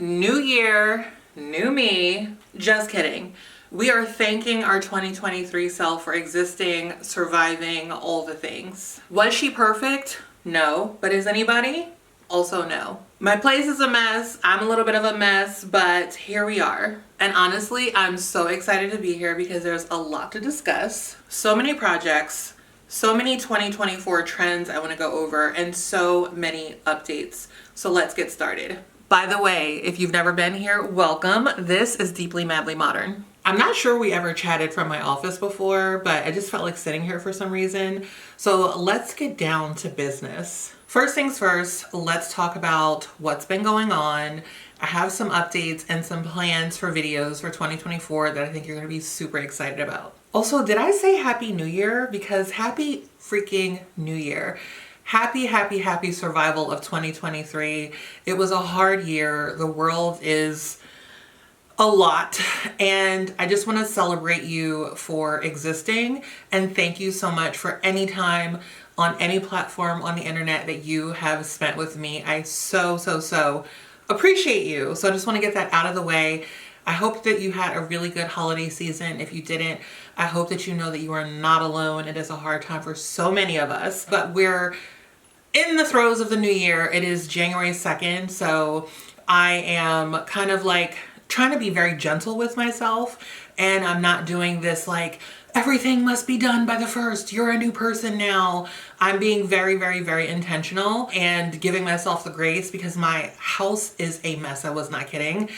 New year, new me. Just kidding. We are thanking our 2023 self for existing, surviving, all the things. Was she perfect? No. But is anybody? Also no. My place is a mess. I'm a little bit of a mess, but here we are. And honestly, I'm so excited to be here because there's a lot to discuss. So many projects, so many 2024 trends I want to go over, and so many updates. So let's get started. By the way, if you've never been here, welcome. This is Deeply Madly Modern. I'm not sure we ever chatted from my office before, but I just felt like sitting here for some reason. So let's get down to business. First things first, let's talk about what's been going on. I have some updates and some plans for videos for 2024 that I think you're going to be super excited about. Also, did I say Happy New Year? Because Happy freaking New Year. Happy survival of 2023. It was a hard year. The world is a lot, and I just want to celebrate you for existing and thank you so much for any time on any platform on the internet that you have spent with me. I so appreciate you. So I just want to get that out of the way. I hope that you had a really good holiday season. If you didn't, I hope that you know that you are not alone. It is a hard time for so many of us, but we're in the throes of the new year. It is January 2nd, so I am kind of like trying to be very gentle with myself, and I'm not doing this like everything must be done by the 1st. You're a new person now. I'm being very intentional and giving myself the grace because my house is a mess. I was not kidding.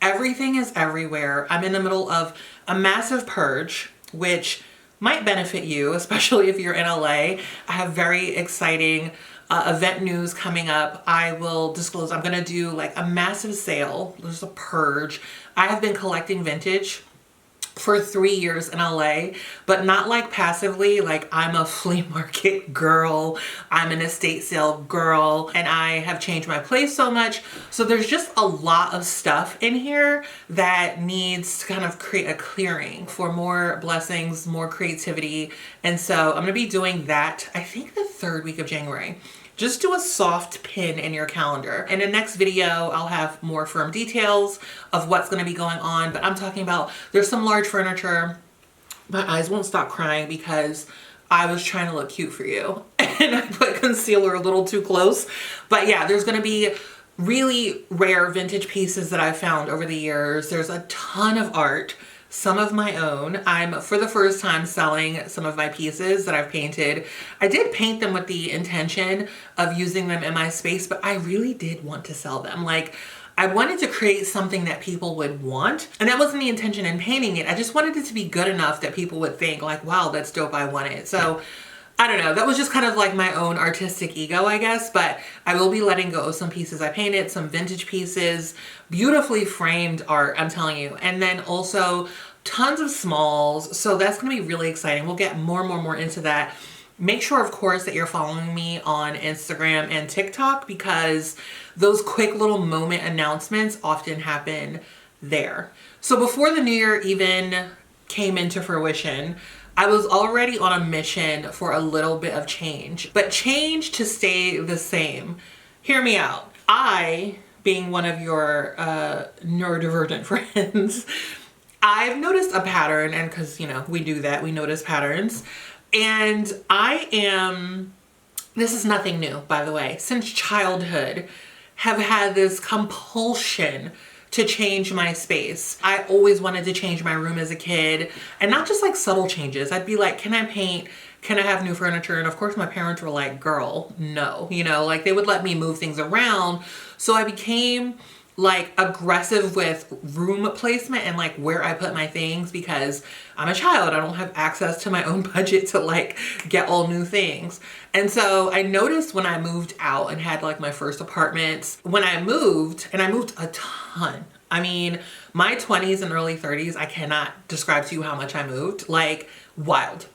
Everything is everywhere. I'm in the middle of a massive purge, which might benefit you, especially if you're in LA. I have very exciting event news coming up. I will disclose I'm gonna do like a massive sale. There's a purge. I have been collecting vintage for 3 years in LA, but not like passively. Like, I'm a flea market girl, I'm an estate sale girl, and I have changed my place so much. So there's just a lot of stuff in here that needs to kind of create a clearing for more blessings, more creativity. And so I'm gonna be doing that, I think the 3rd week of January. Just do a soft pin in your calendar. In the next video, I'll have more firm details of what's gonna be going on, but I'm talking about, there's some large furniture. My eyes won't stop crying because I was trying to look cute for you and I put concealer a little too close. But yeah, there's gonna be really rare vintage pieces that I've found over the years. There's a ton of art, some of my own. I'm for the first time selling some of my pieces that I've painted. I did paint them with the intention of using them in my space, but I really did want to sell them. Like, I wanted to create something that people would want, and that wasn't the intention in painting it. I just wanted it to be good enough that people would think like, wow, that's dope, I want it. So I don't know, that was just kind of like my own artistic ego, I guess, but I will be letting go of some pieces I painted, some vintage pieces, beautifully framed art, I'm telling you. And then also tons of smalls, so that's gonna be really exciting. We'll get more into that. Make sure, of course, that you're following me on Instagram and TikTok because those quick little moment announcements often happen there. So before the new year even came into fruition, I was already on a mission for a little bit of change, but change to stay the same. Hear me out. I, being one of your neurodivergent friends, I've noticed a pattern, and because, you know, we do that, we notice patterns, and this is nothing new, by the way, since childhood, have had this compulsion to change my space. I always wanted to change my room as a kid, and not just like subtle changes. I'd be like, can I paint? Can I have new furniture? And of course my parents were like, girl, no, you know, like they would let me move things around. So I became like aggressive with room placement and like where I put my things because I'm a child. I don't have access to my own budget to like get all new things. And so I noticed when I moved out and had like my first apartments, when I moved, and I moved a ton. I mean, my 20s and early 30s, I cannot describe to you how much I moved, like wild.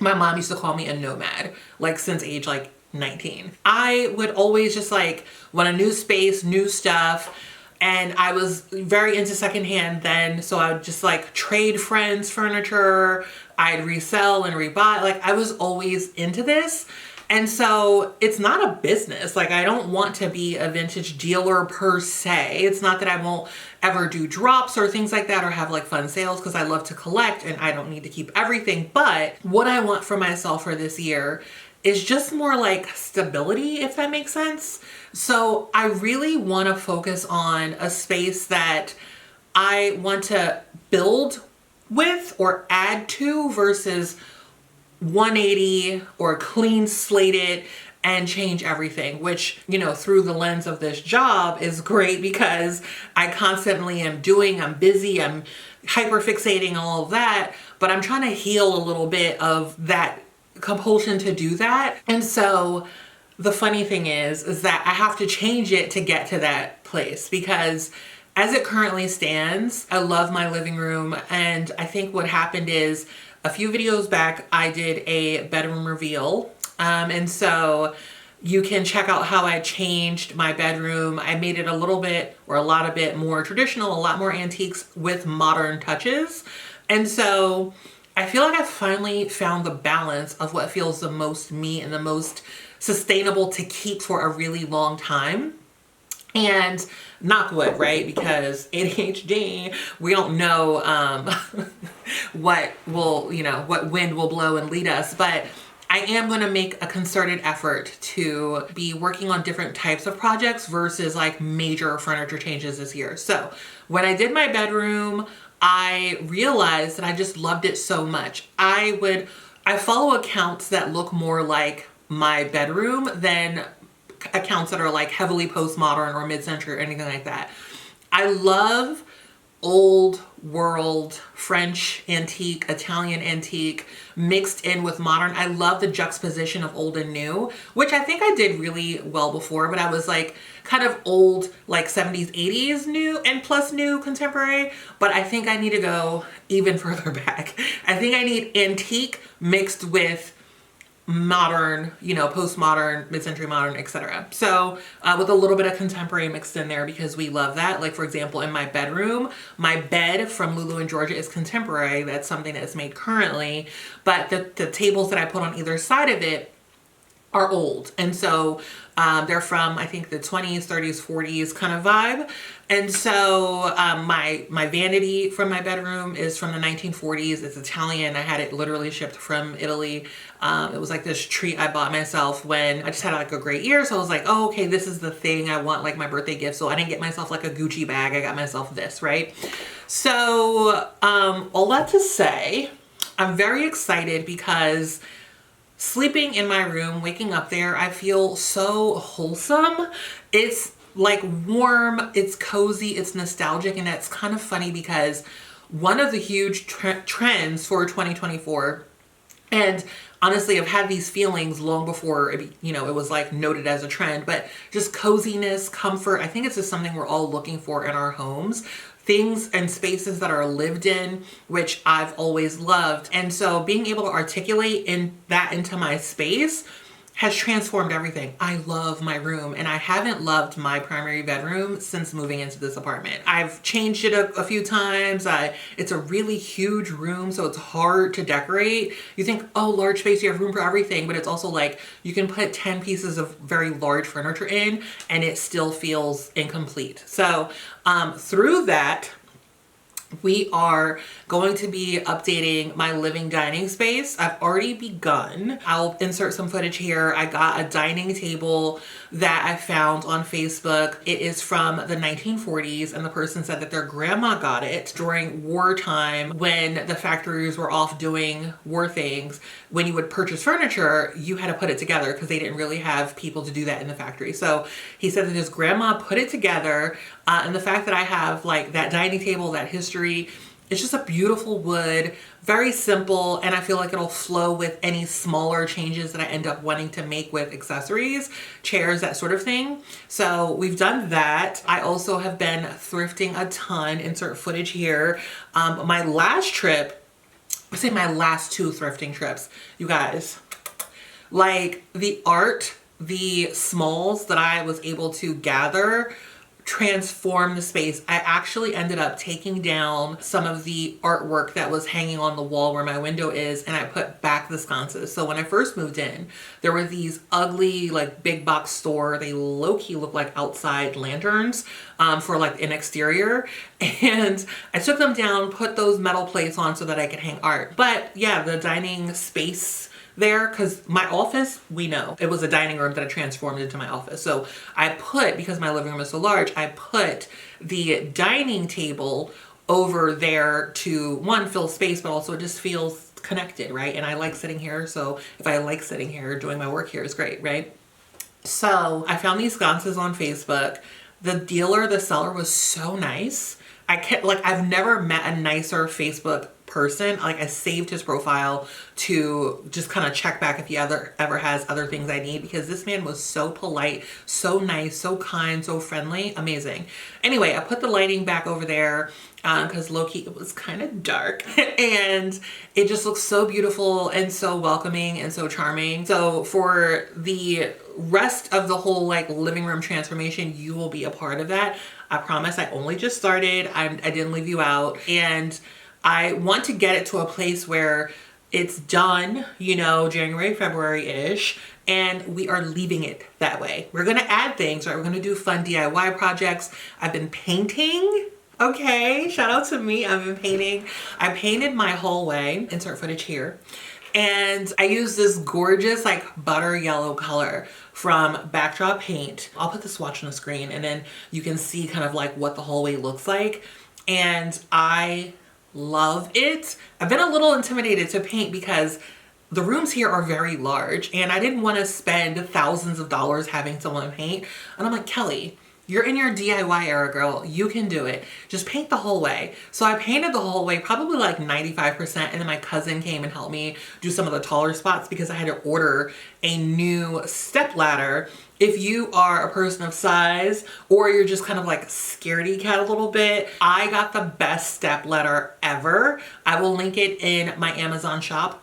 My mom used to call me a nomad, like since age like 19. I would always just like want a new space, new stuff. And I was very into secondhand then. So I would just like trade friends' furniture. I'd resell and rebuy. Like I was always into this. And so it's not a business. Like, I don't want to be a vintage dealer per se. It's not that I won't ever do drops or things like that or have like fun sales, because I love to collect and I don't need to keep everything. But what I want for myself for this year is just more like stability, if that makes sense. So I really want to focus on a space that I want to build with or add to versus 180 or clean slate it and change everything, which, you know, through the lens of this job is great because I constantly am doing, I'm busy, I'm hyper fixating all of that, but I'm trying to heal a little bit of that compulsion to do that. And so the funny thing is that I have to change it to get to that place, because as it currently stands, I love my living room. And I think what happened is, a few videos back, I did a bedroom reveal. And so you can check out how I changed my bedroom. I made it a little bit or a lot of bit more traditional, a lot more antiques with modern touches. And so I feel like I finally found the balance of what feels the most me and the most sustainable to keep for a really long time. And knock wood, right? Because ADHD, we don't know what will, you know, what wind will blow and lead us. But I am going to make a concerted effort to be working on different types of projects versus like major furniture changes this year. So when I did my bedroom, I realized that I just loved it so much. I follow accounts that look more like my bedroom than accounts that are like heavily postmodern or mid-century or anything like that. I love old world French antique, Italian antique mixed in with modern. I love the juxtaposition of old and new, which I think I did really well before, but I was like kind of old, like 70s, 80s new and plus new contemporary. But I think I need to go even further back. I think I need antique mixed with modern, you know, postmodern, mid-century modern, etc. So with a little bit of contemporary mixed in there, because we love that. Like, for example, in my bedroom, my bed from Lulu in Georgia is contemporary. That's something that's made currently, but the tables that I put on either side of it are old. And so they're from, I think, the 20s, 30s, 40s kind of vibe. And so my vanity from my bedroom is from the 1940s. It's Italian. I had it literally shipped from Italy. It was like this treat I bought myself when I just had like a great year. So I was like, oh, okay, this is the thing I want, like my birthday gift. So I didn't get myself like a Gucci bag. I got myself this, right? So all that to say, I'm very excited because sleeping in my room, waking up there, I feel so wholesome. It's like warm, it's cozy, it's nostalgic, and that's kind of funny because one of the huge trends for 2024, and honestly, I've had these feelings long before it, you know, it was like noted as a trend, but just coziness, comfort, I think it's just something we're all looking for in our homes. Things and spaces that are lived in, which I've always loved. And so being able to articulate into my space has transformed everything. I love my room, and I haven't loved my primary bedroom since moving into this apartment. I've changed it a few times. It's a really huge room, so it's hard to decorate. You think, oh, large space, you have room for everything, but it's also like you can put 10 pieces of very large furniture in and it still feels incomplete. So through that, we are going to be updating my living dining space. I've already begun. I'll insert some footage here. I got a dining table that I found on Facebook. It is from the 1940s, and the person said that their grandma got it during wartime when the factories were off doing war things. When you would purchase furniture, you had to put it together because they didn't really have people to do that in the factory. So he said that his grandma put it together, and the fact that I have like that dining table, that history, it's just a beautiful wood, very simple, and I feel like it'll flow with any smaller changes that I end up wanting to make with accessories, chairs, that sort of thing. So we've done that. I also have been thrifting a ton. Insert footage here. My last trip, I say my last two thrifting trips, you guys, like the art, the smalls that I was able to gather transform the space. I actually ended up taking down some of the artwork that was hanging on the wall where my window is, and I put back the sconces. So when I first moved in, there were these ugly like big box store, they low-key look like outside lanterns for like an exterior, and I took them down, put those metal plates on so that I could hang art. But yeah, the dining space there, because my office, we know it was a dining room that I transformed into my office. So I put, because my living room is so large, I put the dining table over there to, one, fill space, but also it just feels connected, right? And I like sitting here, so if I like sitting here, doing my work here is great, right? So I found these sconces on Facebook. The seller was so nice. I've never met a nicer Facebook person. Like, I saved his profile to just kind of check back if he ever has other things I need, because this man was so polite, so nice, so kind, so friendly, amazing. Anyway, I put the lighting back over there because low-key it was kind of dark and it just looks so beautiful and so welcoming and so charming. So for the rest of the whole like living room transformation, you will be a part of that. I promise. I only just started. I didn't leave you out, and I want to get it to a place where it's done, you know, January, February-ish, and we are leaving it that way. We're going to add things, right? We're going to do fun DIY projects. I've been painting. Okay, shout out to me. I've been painting. I painted my hallway, insert footage here, and I used this gorgeous like butter yellow color from Backdrop Paint. I'll put the swatch on the screen and then you can see kind of like what the hallway looks like. And I love it. I've been a little intimidated to paint because the rooms here are very large and I didn't want to spend thousands of dollars having someone paint. And I'm like, Kelly, you're in your DIY era, girl. You can do it. Just paint the whole way. So I painted the whole way, probably like 95%. And then my cousin came and helped me do some of the taller spots because I had to order a new step ladder. If you are a person of size or you're just kind of like scaredy cat a little bit, I got the best step ladder ever. I will link it in my Amazon shop.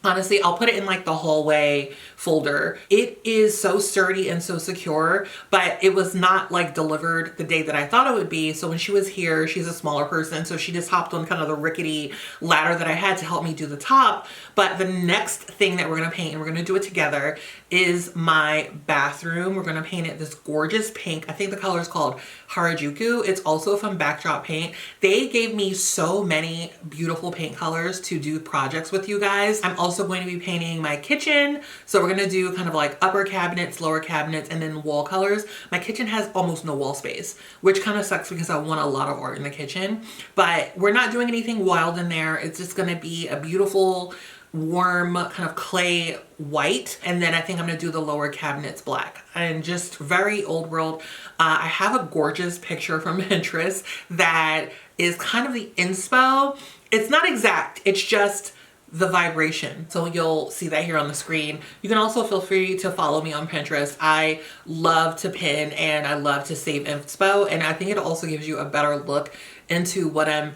Honestly, I'll put it in like the hallway folder. It is so sturdy and so secure, but it was not like delivered the day that I thought it would be. So when she was here, she's a smaller person, so she just hopped on kind of the rickety ladder that I had to help me do the top. But the next thing that we're gonna paint, and we're gonna do it together, is my bathroom. We're gonna paint it this gorgeous pink. I think the color is called Harajuku. It's also from Backdrop Paint. They gave me so many beautiful paint colors to do projects with you guys. I'm also going to be painting my kitchen. So we're gonna do kind of like upper cabinets, lower cabinets, and then wall colors. My kitchen has almost no wall space, which kind of sucks because I want a lot of art in the kitchen, but we're not doing anything wild in there. It's just gonna be a beautiful, warm kind of clay white, and then I think I'm gonna do the lower cabinets black, and just very old world. I have a gorgeous picture from Pinterest that is kind of the inspo. It's not exact, it's just the vibration. So you'll see that here on the screen. You can also feel free to follow me on Pinterest. I love to pin and I love to save inspo, and I think it also gives you a better look into what I'm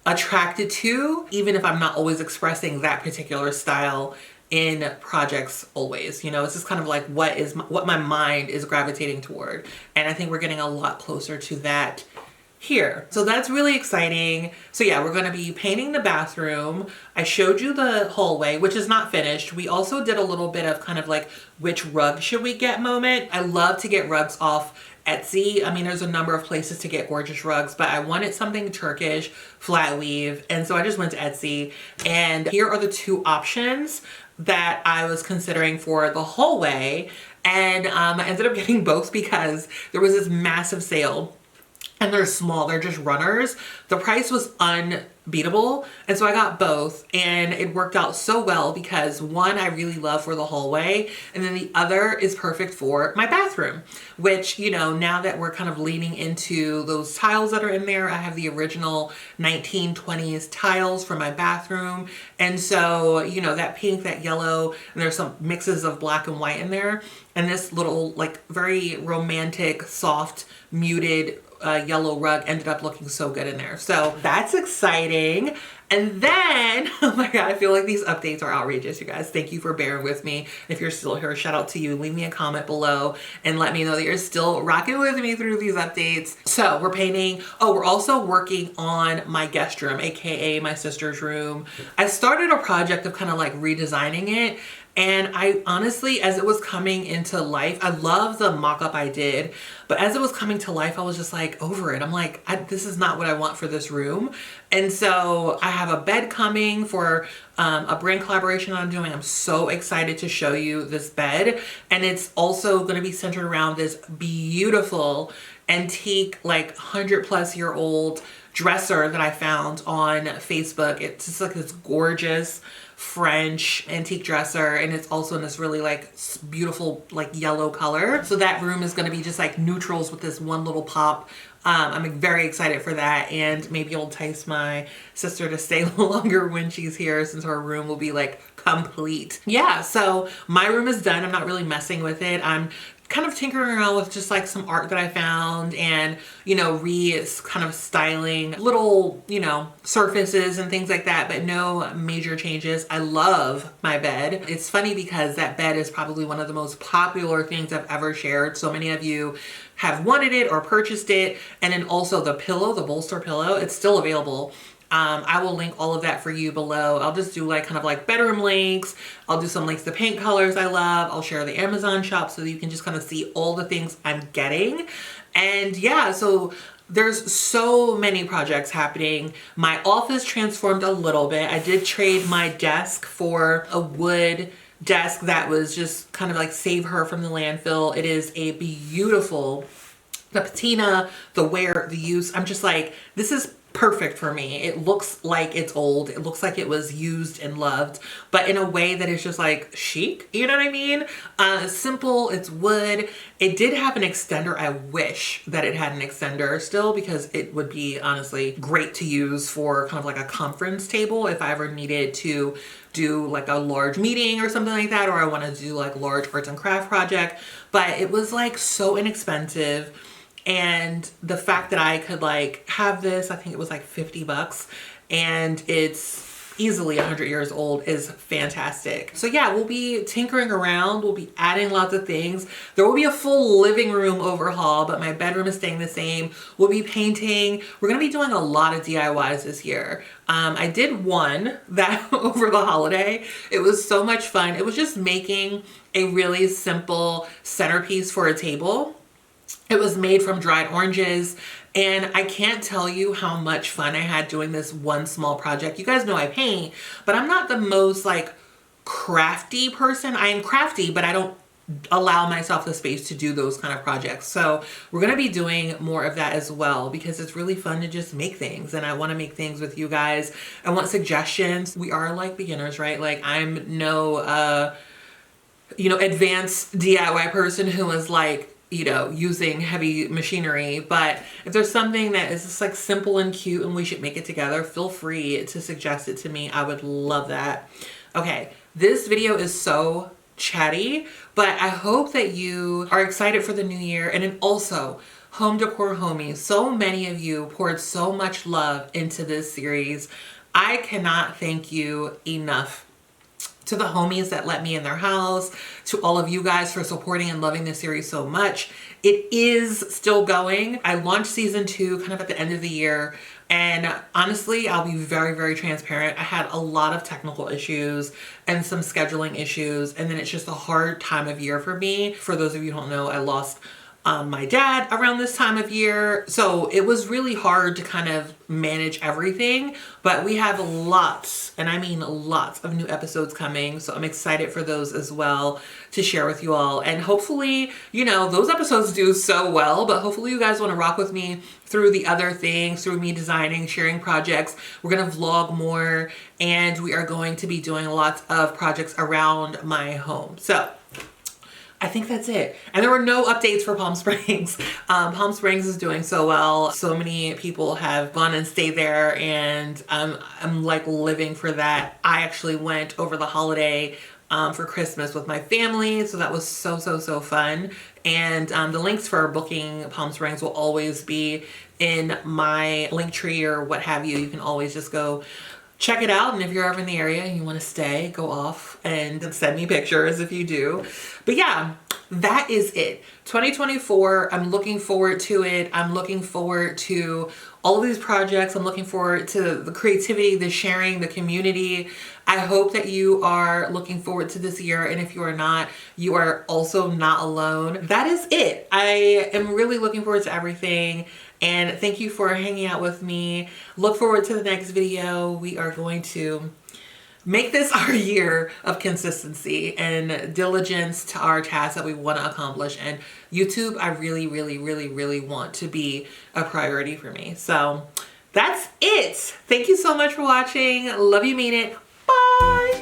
attracted to, even if I'm not always expressing that particular style in projects always. You know, it's just kind of like what my mind is gravitating toward. And I think we're getting a lot closer to that here. So that's really exciting. So yeah, we're gonna be painting the bathroom. I showed you the hallway, which is not finished. We also did a little bit of kind of like which rug should we get moment. I love to get rugs off Etsy. I mean, there's a number of places to get gorgeous rugs, but I wanted something Turkish, flat weave. And so I just went to Etsy, and here are the two options that I was considering for the hallway. And I ended up getting both because there was this massive sale. And they're small, they're just runners. The price was unbeatable. And so I got both, and it worked out so well because one I really love for the hallway, and then the other is perfect for my bathroom, which, you know, now that we're kind of leaning into those tiles that are in there, I have the original 1920s tiles for my bathroom. And so, you know, that pink, that yellow, and there's some mixes of black and white in there. And this little like very romantic, soft, muted yellow rug ended up looking so good in there. So that's exciting. And then, oh my God, I feel like these updates are outrageous, you guys. Thank you for bearing with me. If you're still here, shout out to you. Leave me a comment below and let me know that you're still rocking with me through these updates. So we're painting. Oh, we're also working on my guest room, AKA my sister's room. I started a project of kind of like redesigning it. And I honestly, as it was coming into life, I love the mock-up I did, but as it was coming to life, I was just like over it. I'm like, this is not what I want for this room. And so I have a bed coming for a brand collaboration I'm doing. I'm so excited to show you this bed. And it's also going to be centered around this beautiful antique, like 100+ year old dresser that I found on Facebook. It's just like this gorgeous French antique dresser, and it's also in this really like beautiful like yellow color. So that room is going to be just like neutrals with this one little pop. I'm very excited for that, and maybe I'll entice my sister to stay longer when she's here, since her room will be like complete. Yeah, so my room is done. I'm not really messing with it. I'm kind of tinkering around with just like some art that I found, and you know, kind of styling little, you know, surfaces and things like that, but no major changes. I love my bed. It's funny because that bed is probably one of the most popular things I've ever shared. So many of you have wanted it or purchased it. And then also the pillow, the bolster pillow, it's still available. I will link all of that for you below. I'll just do like kind of like bedroom links. I'll do some links to paint colors I love. I'll share the Amazon shop so that you can just kind of see all the things I'm getting. And yeah, so there's so many projects happening. My office transformed a little bit. I did trade my desk for a wood desk that was just kind of like save her from the landfill. It is a beautiful, the patina, the wear, the use. I'm just like, this is perfect for me. It looks like it's old. It looks like it was used and loved, but in a way that is just like chic. You know what I mean? Simple. It's wood. It did have an extender. I wish that it had an extender still, because it would be honestly great to use for kind of like a conference table if I ever needed to do like a large meeting or something like that, or I want to do like large arts and craft project. But it was like so inexpensive. And the fact that I could like have this, I think it was like $50, and it's easily 100 years old, is fantastic. So yeah, we'll be tinkering around. We'll be adding lots of things. There will be a full living room overhaul, but my bedroom is staying the same. We'll be painting. We're going to be doing a lot of DIYs this year. I did one that over the holiday. It was so much fun. It was just making a really simple centerpiece for a table. It was made from dried oranges, and I can't tell you how much fun I had doing this one small project. You guys know I paint, but I'm not the most like crafty person. I am crafty, but I don't allow myself the space to do those kind of projects. So we're going to be doing more of that as well, because it's really fun to just make things, and I want to make things with you guys. I want suggestions. We are like beginners, right? Like I'm no, you know, advanced DIY person who is like, you know, using heavy machinery. But if there's something that is just like simple and cute and we should make it together, feel free to suggest it to me. I would love that. Okay, this video is so chatty, but I hope that you are excited for the new year. And then also, home decor homies, so many of you poured so much love into this series. I cannot thank you enough. To the homies that let me in their house, to all of you guys for supporting and loving this series so much. It is still going. I launched season 2 kind of at the end of the year, and honestly, I'll be very, very transparent. I had a lot of technical issues and some scheduling issues, and then it's just a hard time of year for me. For those of you who don't know, I lost my dad around this time of year. So it was really hard to kind of manage everything, but we have lots, and I mean lots of new episodes coming. So I'm excited for those as well to share with you all. And hopefully, you know, those episodes do so well, but hopefully you guys want to rock with me through the other things, through me designing, sharing projects. We're going to vlog more, and we are going to be doing lots of projects around my home. So I think that's it. And there were no updates for Palm Springs. Palm Springs is doing so well. So many people have gone and stayed there, and I'm like living for that. I actually went over the holiday for Christmas with my family. So that was so, so, so fun. And the links for booking Palm Springs will always be in my link tree or what have you. You can always just go check it out. And if you're ever in the area and you want to stay, go off and send me pictures if you do. But yeah, that is it. 2024, I'm looking forward to it. I'm looking forward to all of these projects. I'm looking forward to the creativity, the sharing, the community. I hope that you are looking forward to this year. And if you are not, you are also not alone. That is it. I am really looking forward to everything. And thank you for hanging out with me. Look forward to the next video. We are going to make this our year of consistency and diligence to our tasks that we want to accomplish. And YouTube, I really, really, really, really want to be a priority for me. So that's it. Thank you so much for watching. Love you, mean it. Bye.